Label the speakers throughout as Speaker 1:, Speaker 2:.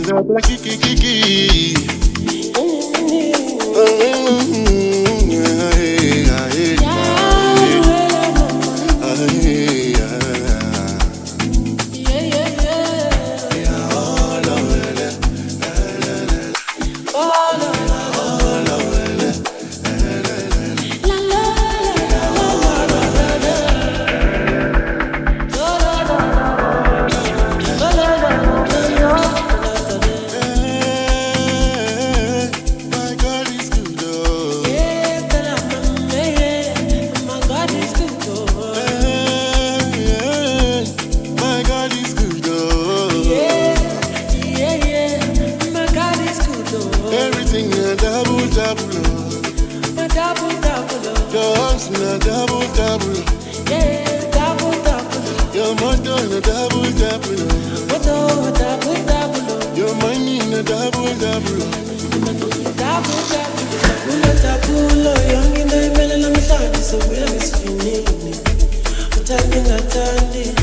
Speaker 1: Kiki kiki. Everything a double double, a double double. Just a double double, yeah, double double. Your mother in a double double, double double. Your money in a double double, double double. Una double, young in the middle of the night, so we're misfeeling. Attending, attending.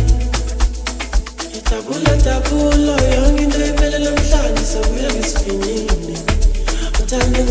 Speaker 1: Double, young in the middle of the night, so we're misfeeling. Attending.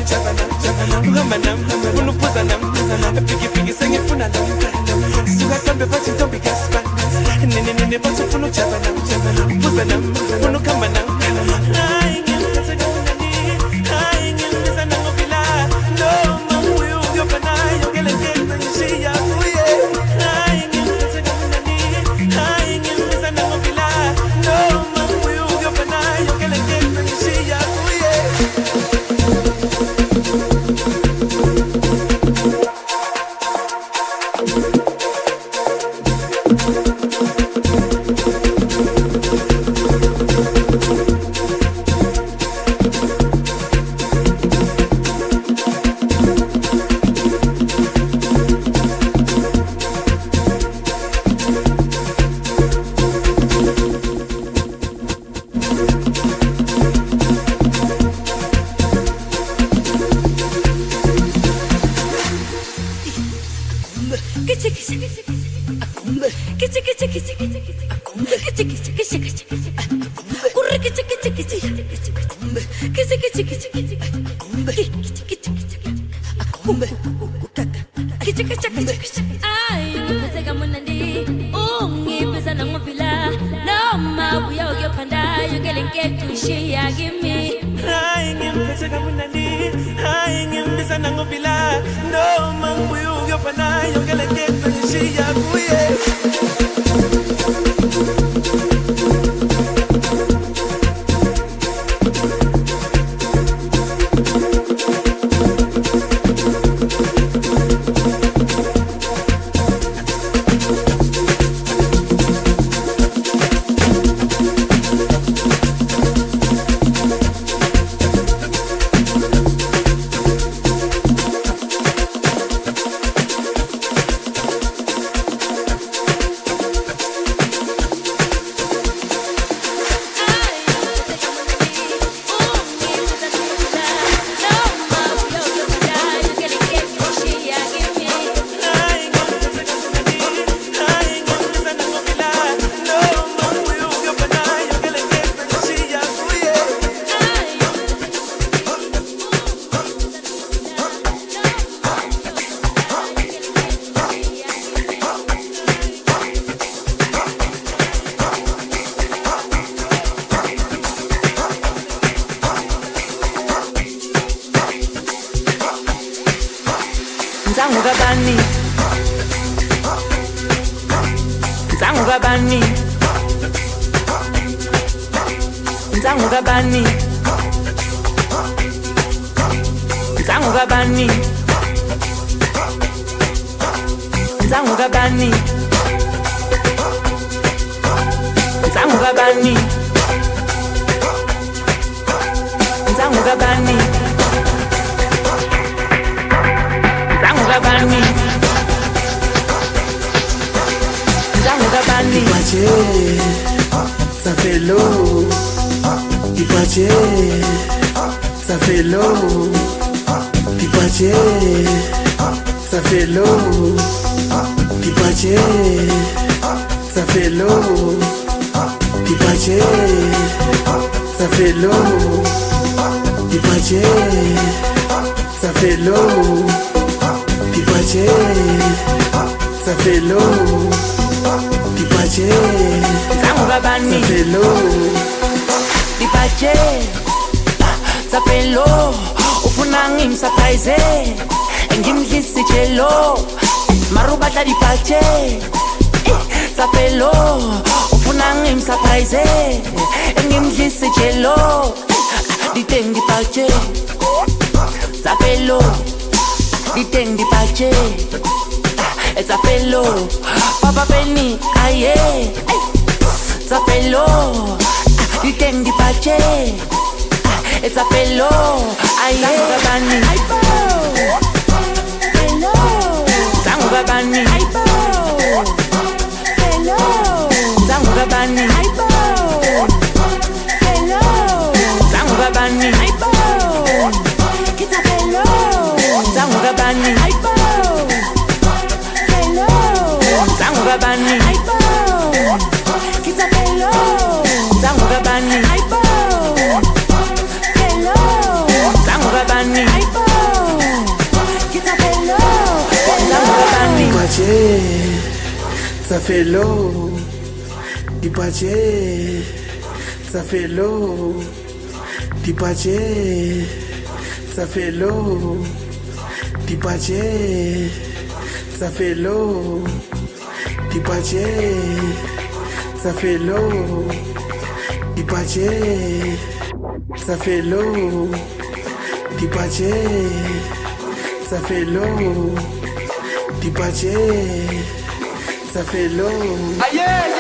Speaker 2: uchavana uhamba nami ufuna uphuza nami epikipiki sengifuna lo suka sambe bathi ntombi kasibani nene bathi ufuna uchava nami uphuza nami ufuna ukuhamba nami hayi ngiyaphethe kamunani hayi ngiyaphethe nangobila noma uyo uyopha nayo ngele ngeke ngishiya kuye hayi ngiyaphethe kamunani hayi ngiyaphethe nangobila noma uyo uyopha nayo ngele ngeke ngishiya kuye. It's a fellow, Papa Penny, aye, it's a fellow, you think the pache, it's a fellow, aye, Bani, hello, Zanga Bani, hello, Zanga Bani, hello, Zanga Bani, it's a fellow, Zanga Bani, Bani, kita hello, Zangu Bani, hello, Zangu Bani.
Speaker 3: ça fait l'eau, di pace, ça fait l'eau, di pace, ça fait l'eau, di pace, ça fait l'eau, di pace, ça fait l'eau, di pace, ça fait l'eau, di pace, ça fait l'eau, di pace, ça fait l'eau.
Speaker 2: Aïe, aïe.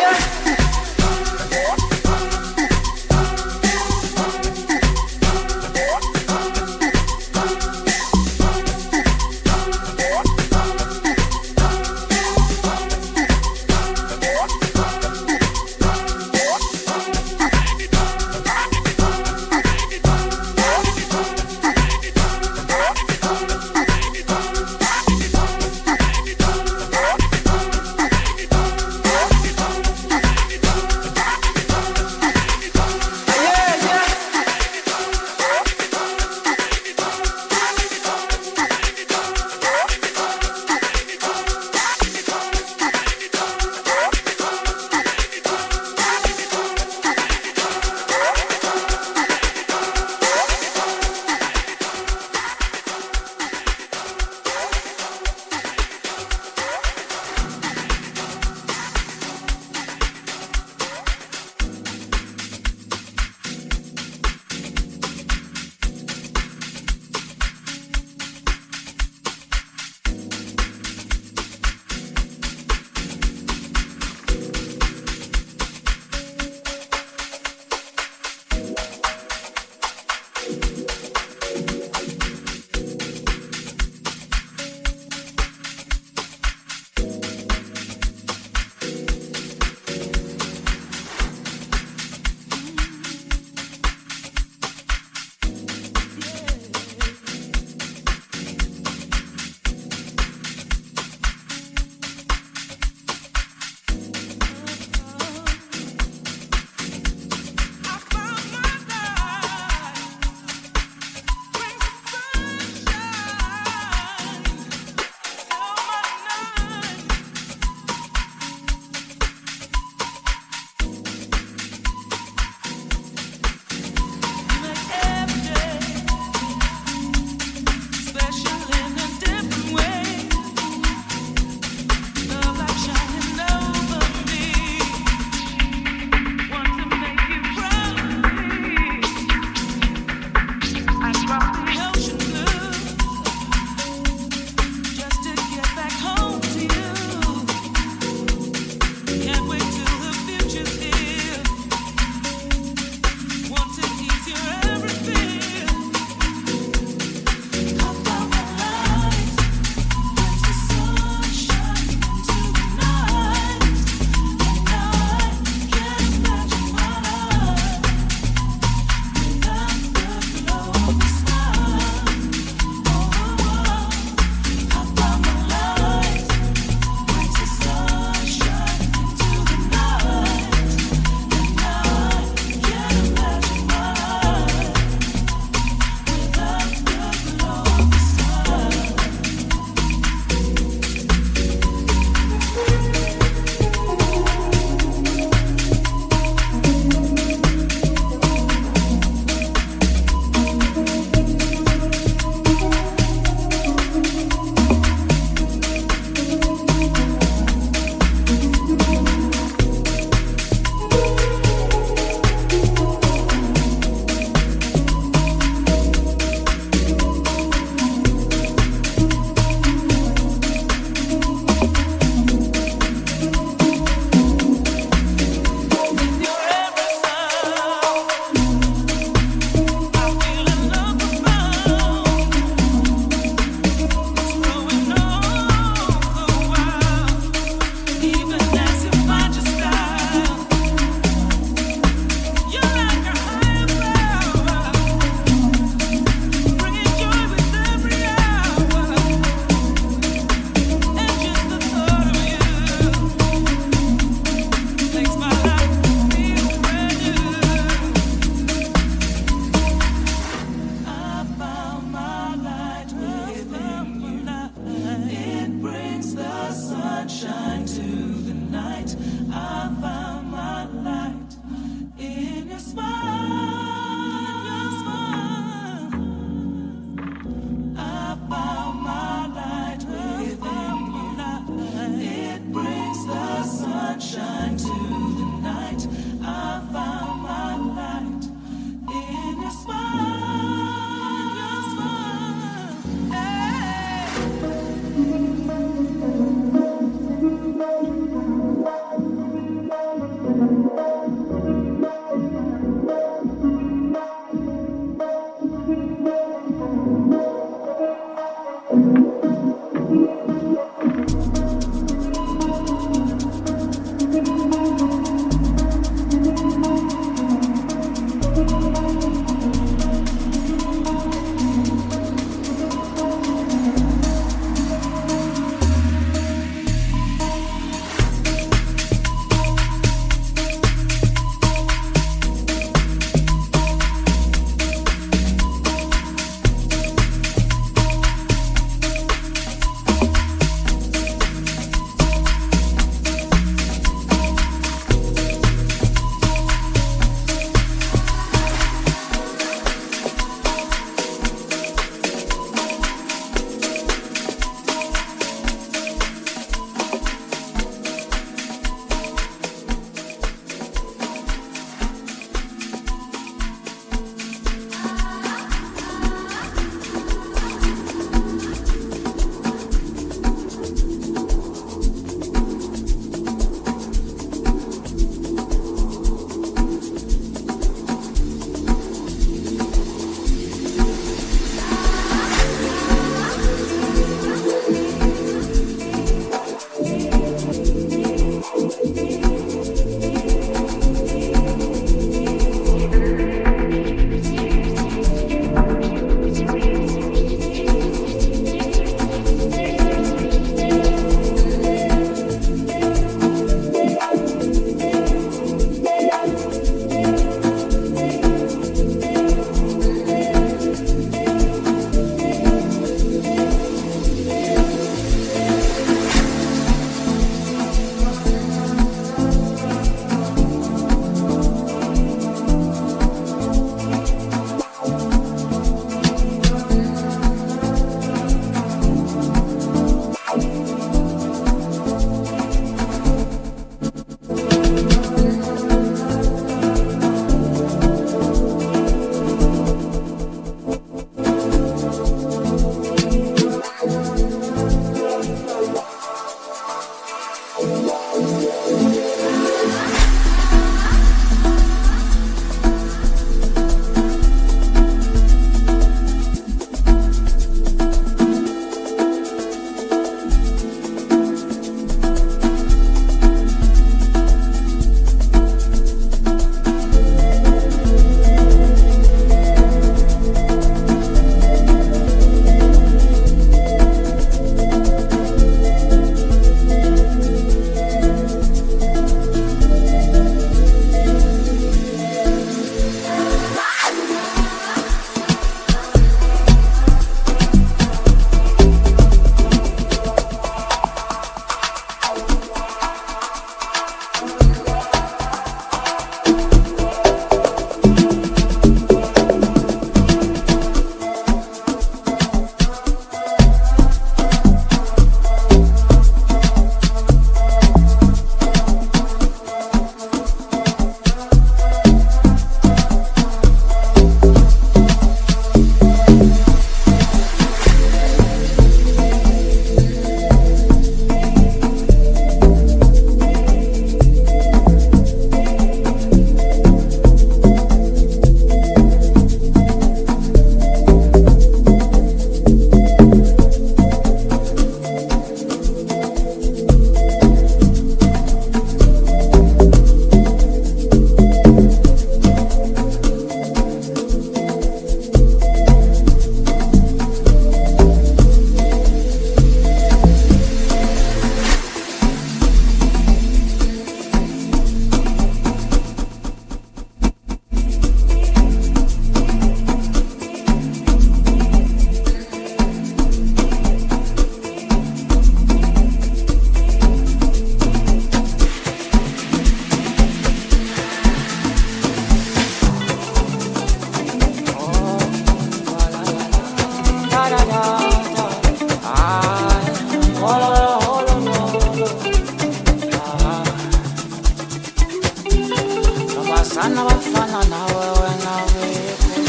Speaker 4: Sana bafana nawe wena wepho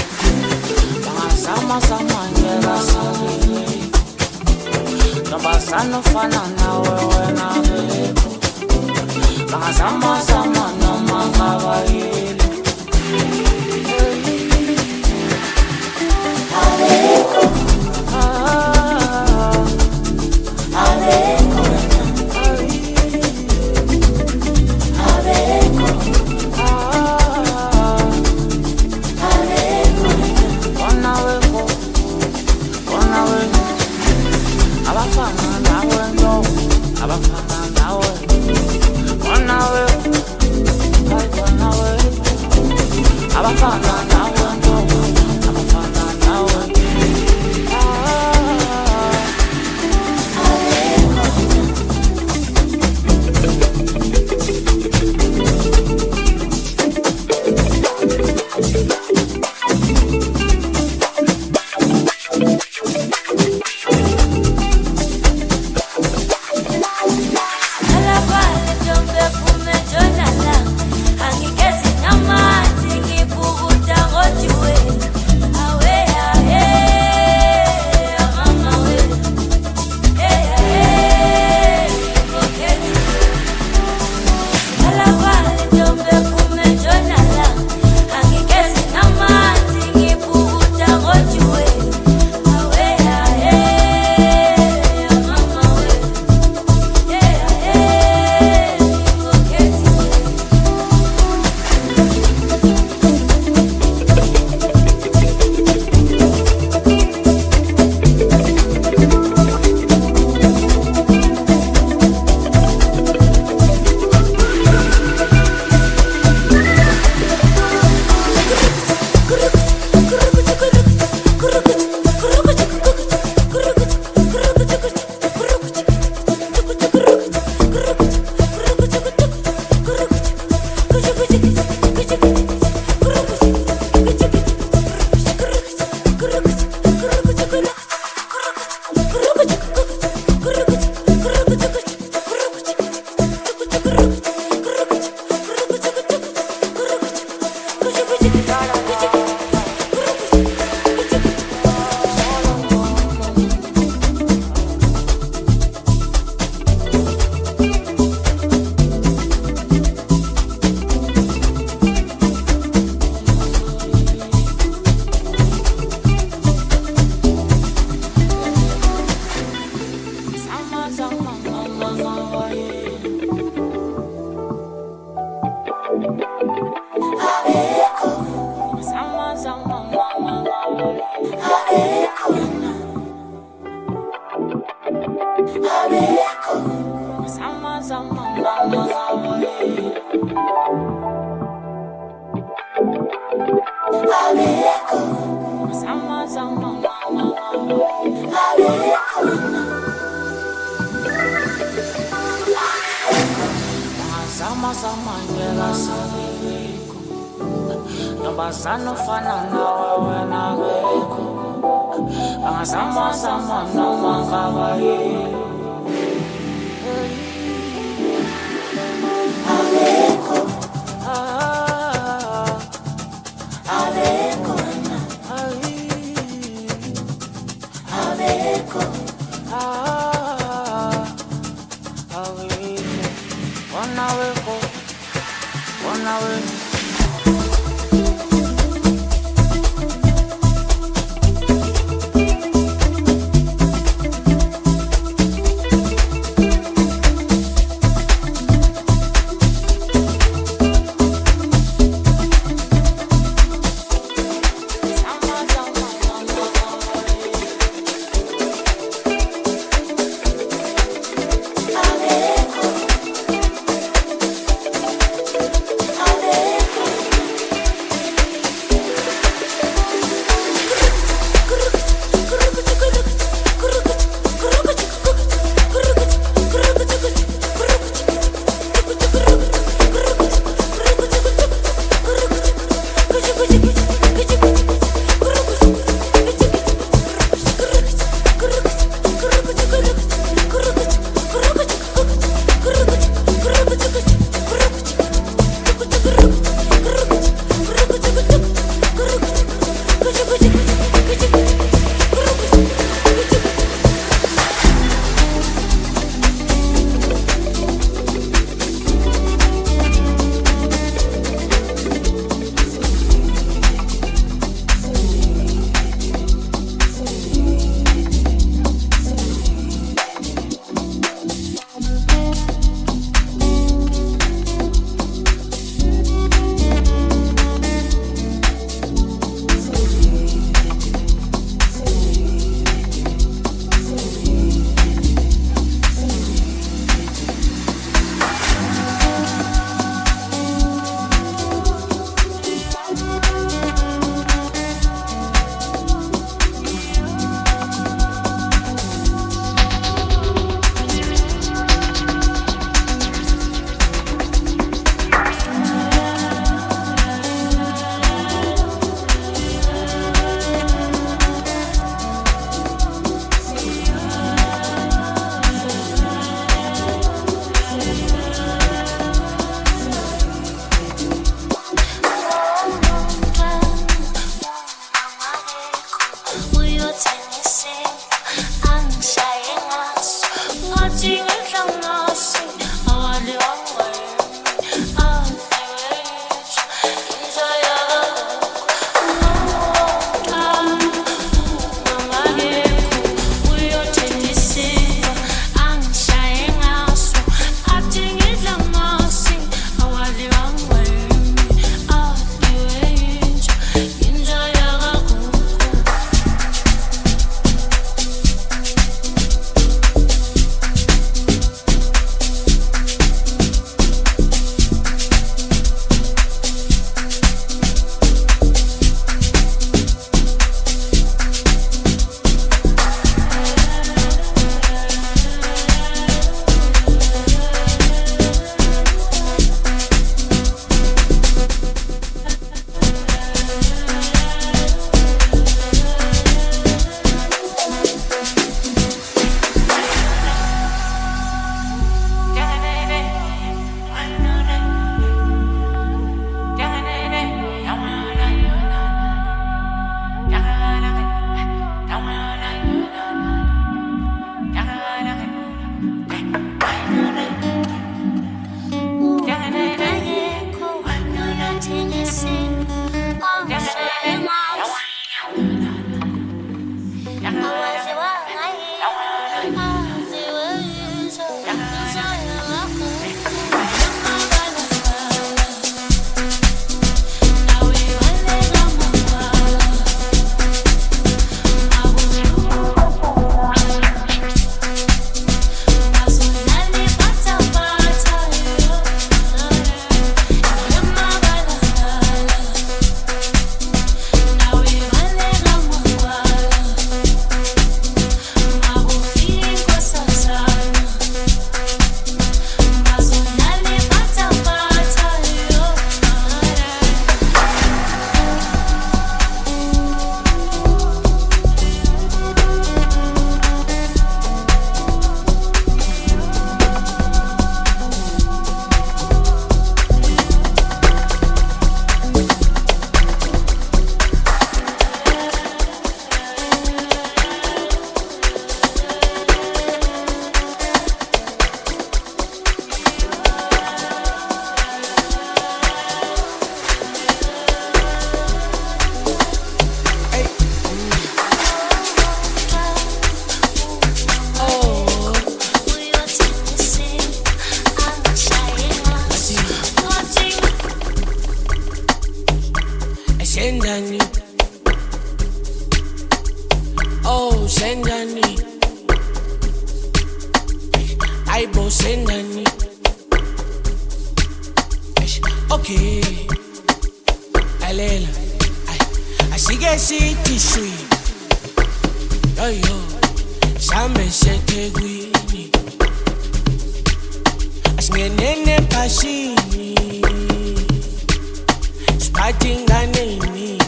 Speaker 4: bangasama sama ngela sali Nobasana ufana nawe wena wepho bangasama sama noma ngabayili Aleko abafana nawe wanawe wanawe abafana nawe abafana nawe
Speaker 5: Ale
Speaker 3: Okay, alela, asike sithi shwi. Yo yo, shambe sheThekwini. Asingenene phashini. Siphathe ingane eyiningi.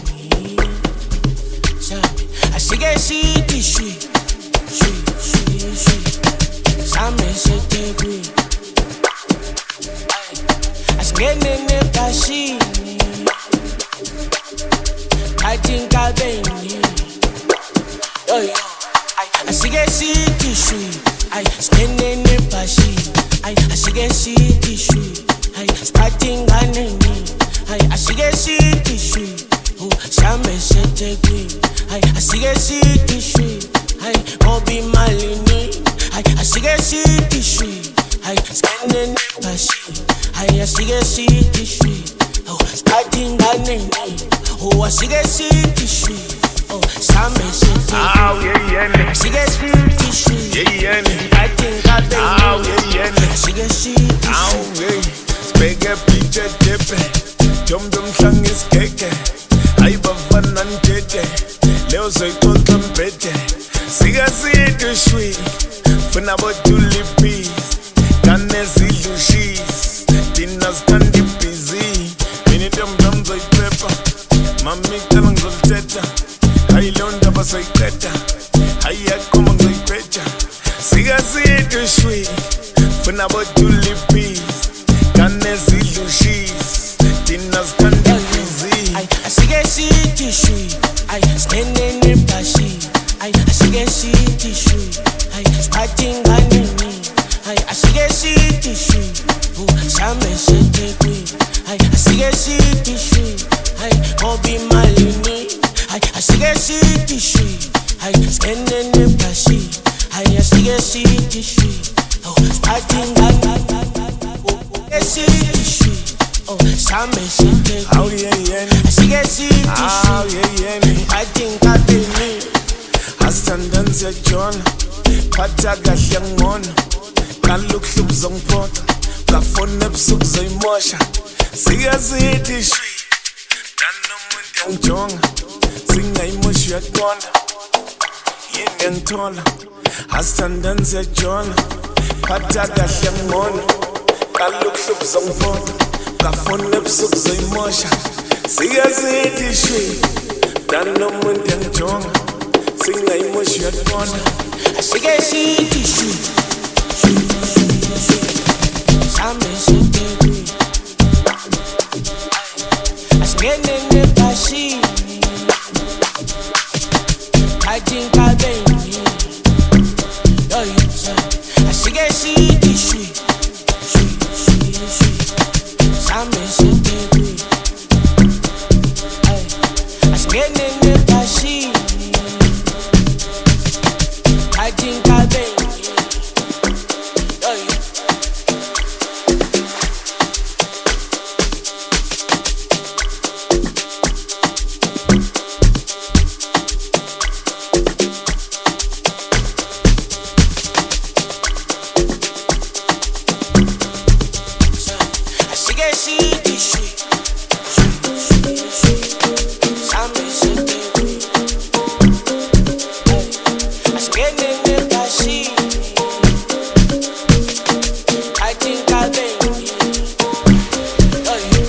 Speaker 3: Shambe, asike sithi shwi. Shwi, shwi, shwi. Shambe sheThekwini. Asingenene phashini. Phathe inkabe eyiningi. Yo yo, asike sithi shwi. Asingenene phashini. Asike sithi shwi. Siphathe ingane eyiningi. Asike sithi shwi. Shambe sheThekwini. Asike sithi shwi. Ngoba imali iningi. Asike sithi shwi. Asingenene phashini. Asike sithi shwi. Siphathe ingane eyiningi. Asike sithi shwi. Shambe sheThekwini. Asike sithi shwi. Siphathe inkabe eyiningi. Asike sithi shwi.
Speaker 5: Sibheke picha tepe Jombe mhlangi isigege Ayibafana ntete Leo soyixoxa mpete Sika sithi shwi Funa boduli peas Kane zidlu cheese Dina standi busy Mini dum zoyipepa Mami cala ngizolithetha Hayi leyo ndaba soyiqeda Hayi yakoma ngizoyipeja Sika sithi shwi Funa boduli peas Kane zidlu cheese Dina standi busy
Speaker 3: Asike sithi shwi. Asingenene phashini. Asike sithi shwi. Siphathe ingane eyiningi. Asike sithi shwi. Shambe sheThekwini. Asike sithi shwi. Ngoba imali iningi. Asike sithi shwi. Asingenene phashini. Asike sithi shwi. Siphathe ingane. Asike sithi shwi. Shambe sheThekwini. Asike sithi shwi. Phathe inkabe eyiningi.
Speaker 5: Asithandani siyajona Phatha kahle ngibona Qala ukuhluba uzongiphoxa Ngafona ebusuku uzoyimosha Sika sithi shwi Dani nomuntu yangijonga Singayimoshi uyaqonda Yini yangithola Asithandani siyajona Phatha kahle ngibona Qala ukuhluba uzongiphoxa Ngafona ebusuku uzoyimosha Sika sithi shwi Dani nomuntu yangijonga Singayimoshi uyaqonda
Speaker 3: Asike sithi shwi. Shambe sheThekwini. Asingenene phashini. Phathe inkabe eyiningi. Yo yo, asike sithi shwi. Shwi, shwi, shwi. Shambe sheThekwini. Asingenene phashini. Phathe inkabe eyiningi. Yo yo. Asike sithi shwi. Shwi, shwi, shwi. Shambe sheThekwini. Asingenene phashini. Phathe inkabe eyiningi. Yo yo.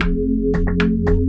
Speaker 1: Thank